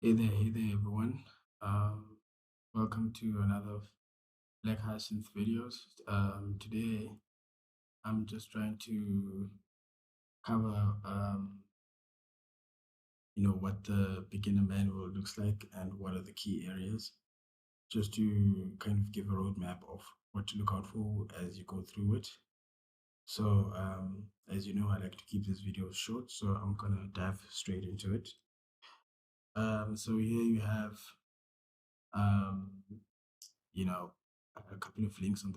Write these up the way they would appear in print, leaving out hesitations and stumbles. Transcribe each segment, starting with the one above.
Hey there, everyone. Welcome to another Black Hyacinth videos. Today, I'm just trying to cover, what the beginner manual looks like and what are the key areas, just to kind of give a roadmap of what to look out for as you go through it. So, as you know, I like to keep these videos short, so I'm gonna dive straight into it. So here you have um, you know, a couple of links on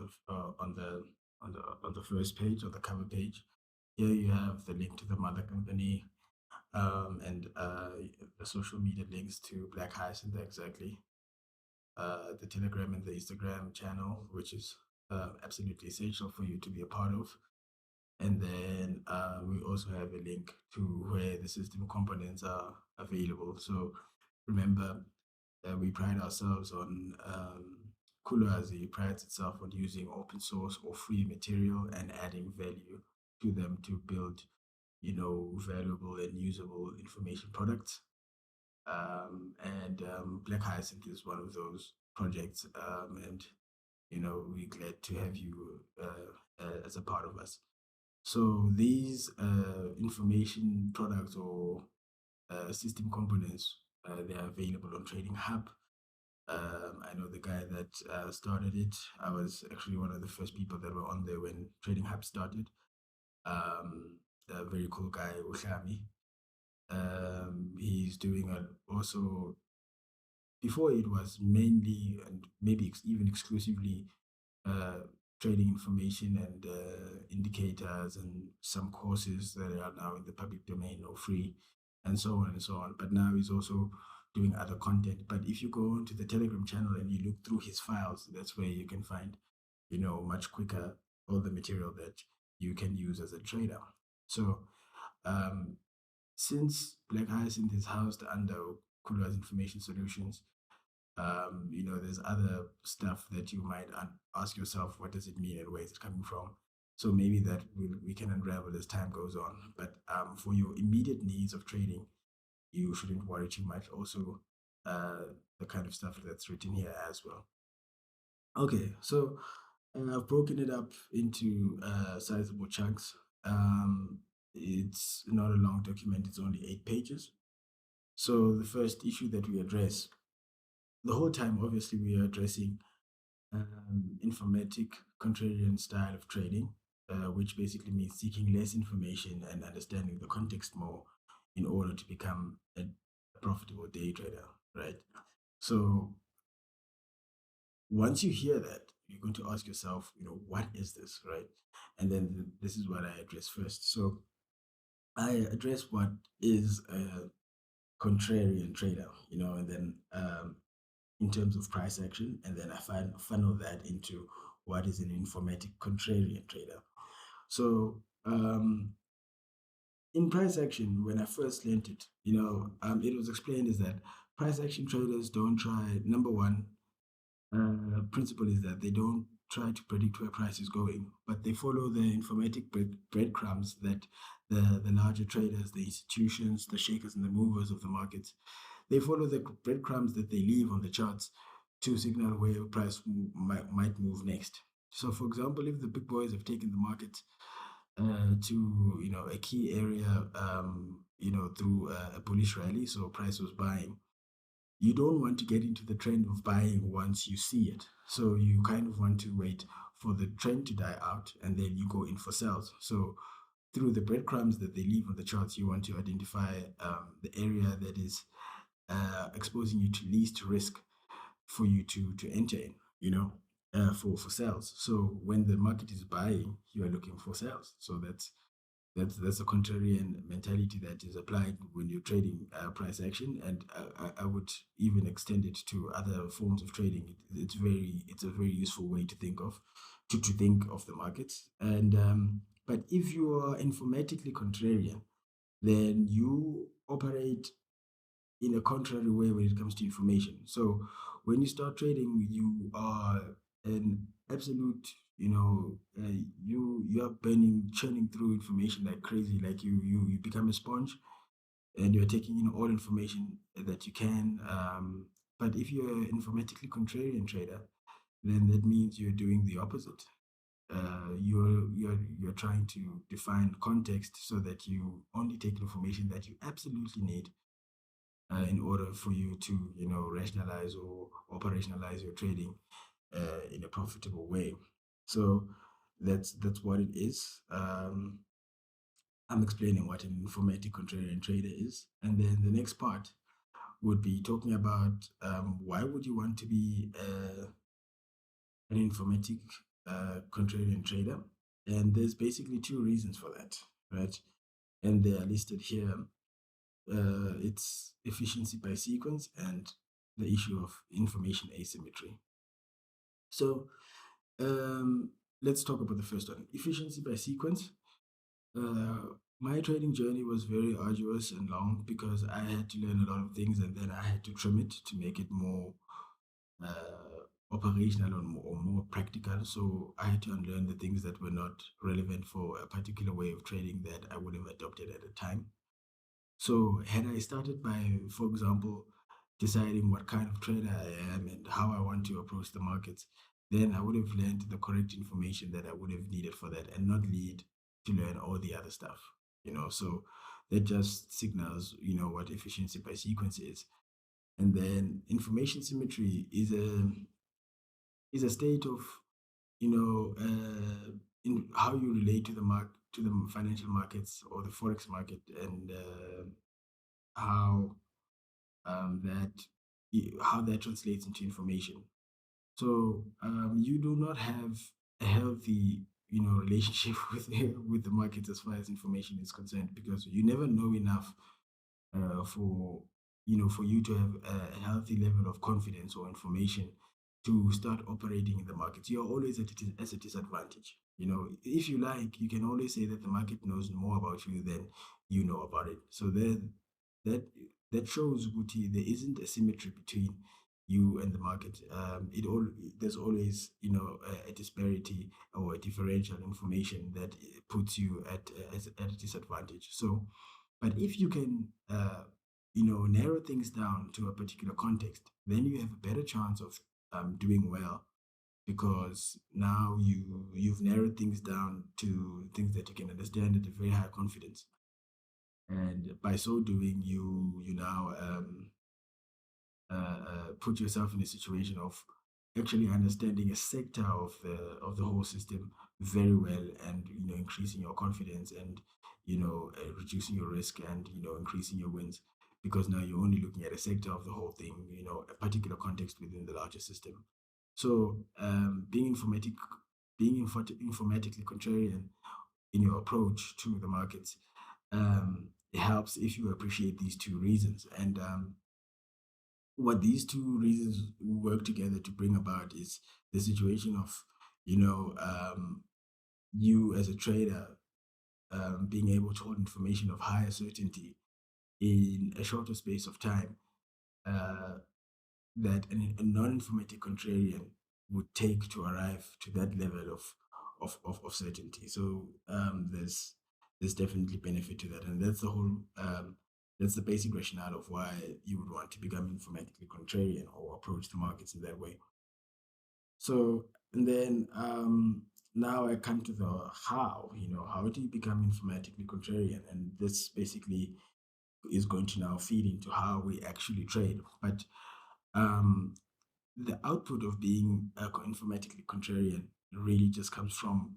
the first page or the cover page. Here you have the link to the mother company and the social media links to Black Hyacinth exactly. The Telegram and the Instagram channel, which is absolutely essential for you to be a part of. And then we also have a link to where the system components are available. So remember, we pride ourselves on Kuluazi prides itself on using open source or free material and adding value to them to build, valuable and usable information products. And Black Hyacinth is one of those projects, and we're glad to have you as a part of us. So these information products or system components, they are available on Trading Hub. I know the guy that started it. I was actually one of the first people that were on there when Trading Hub started. A very cool guy, Ushami. He's doing also, before it was mainly and maybe even exclusively uh, trading information and indicators and some courses that are now in the public domain or free and so on and so on. But now he's also doing other content. But if you go onto the Telegram channel and you look through his files, that's where you can find, much quicker all the material that you can use as a trader. So um, since Black Hyacinth is housed under Kulwa's Information Solutions, there's other stuff that you might ask yourself, what does it mean and where is it coming from? So maybe that we can unravel as time goes on. But for your immediate needs of trading, you shouldn't worry too much. Also, the kind of stuff that's written here as well. Okay, so I've broken it up into sizable chunks. It's not a long document, it's only 8 pages. So the first issue that we address, the whole time, obviously, we are addressing informatic contrarian style of trading, which basically means seeking less information and understanding the context more in order to become a profitable day trader, right? So once you hear that, you're going to ask yourself, what is this, right? And then this is what I address first. So I address what is a contrarian trader, and then in terms of price action, and then I funnel that into what is an informatic contrarian trader. So in price action, when I first learned it, it was explained is that price action traders don't try. Number one principle is that they don't try to predict where price is going, but they follow the informatic breadcrumbs that the larger traders, the institutions, the shakers and the movers of the markets, they follow the breadcrumbs that they leave on the charts to signal where price might move next. So, for example, if the big boys have taken the market to a key area, through a bullish rally, so price was buying, you don't want to get into the trend of buying once you see it. So you kind of want to wait for the trend to die out and then you go in for sales. So through the breadcrumbs that they leave on the charts, you want to identify the area that is exposing you to least risk for you to enter in, for sales. So when the market is buying, you are looking for sales. So that's a contrarian mentality that is applied when you're trading price action, and I would even extend it to other forms of trading. It's a very useful way to think of to think of the markets. And but if you are informatically contrarian, then you operate in a contrary way when it comes to information. So when you start trading, you are an absolute, you are churning through information like crazy. Like you become a sponge, and you're taking in all information that you can. But if you're an informatically contrarian trader, then that means you're doing the opposite. You're trying to define context so that you only take information that you absolutely need in order for you to rationalize or operationalize your trading in a profitable way. So that's what it is. I'm explaining what an informatic contrarian trader is, and then the next part would be talking about why would you want to be an informatic contrarian trader, and there's basically two reasons for that, right? And they are listed here. It's efficiency by sequence and the issue of information asymmetry. So let's talk about the first one, efficiency by sequence. My trading journey was very arduous and long because I had to learn a lot of things and then I had to trim it to make it more operational or more practical. So I had to unlearn the things that were not relevant for a particular way of trading that I would have adopted at the time. So had I started by, for example, deciding what kind of trader I am and how I want to approach the markets, then I would have learned the correct information that I would have needed for that and not need to learn all the other stuff. So that just signals, what efficiency by sequence is. And then information symmetry is a state of, in how you relate to to the financial markets or the forex market, and how that how that translates into information. So you do not have a healthy, relationship with the market as far as information is concerned, because you never know enough for for you to have a healthy level of confidence or information to start operating in the market. You're always at a disadvantage. If you like, you can always say that the market knows more about you than you know about it. So then that that shows, Guti, there isn't a symmetry between you and the market. There's always a disparity or a differential information that puts you at a disadvantage. So, but if you can narrow things down to a particular context, then you have a better chance of doing well, because now you've narrowed things down to things that you can understand at a very high confidence, and by so doing, you now put yourself in a situation of actually understanding a sector of the whole system very well, and increasing your confidence, and reducing your risk, and increasing your wins, because now you're only looking at a sector of the whole thing, a particular context within the larger system. So being informatically contrarian in your approach to the markets, it helps if you appreciate these two reasons. And what these two reasons work together to bring about is the situation of, you as a trader, being able to hold information of higher certainty in a shorter space of time, uh, that a non-informatic contrarian would take to arrive to that level of certainty. So there's definitely benefit to that, and that's the basic rationale of why you would want to become informatically contrarian or approach the markets in that way. So, and then now I come to the how. How do you become informatically contrarian? And this basically is going to now feed into how we actually trade. But um, the output of being informatically contrarian really just comes from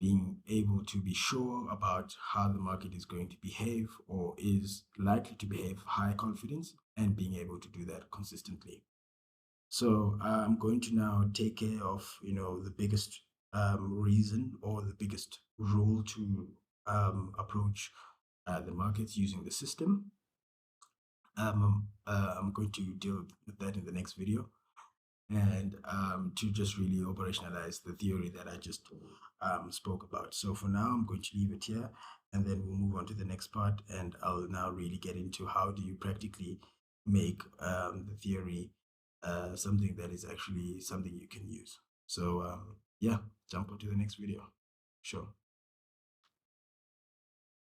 being able to be sure about how the market is going to behave or is likely to behave, high confidence, and being able to do that consistently. So I'm going to now take care of the biggest reason or the biggest rule to approach the markets using the system. I'm going to deal with that in the next video, and to just really operationalize the theory that I just spoke about. So for now, I'm going to leave it here, and then we'll move on to the next part, and I'll now really get into how do you practically make the theory something that is actually something you can use. So yeah, jump on to the next video. Sure.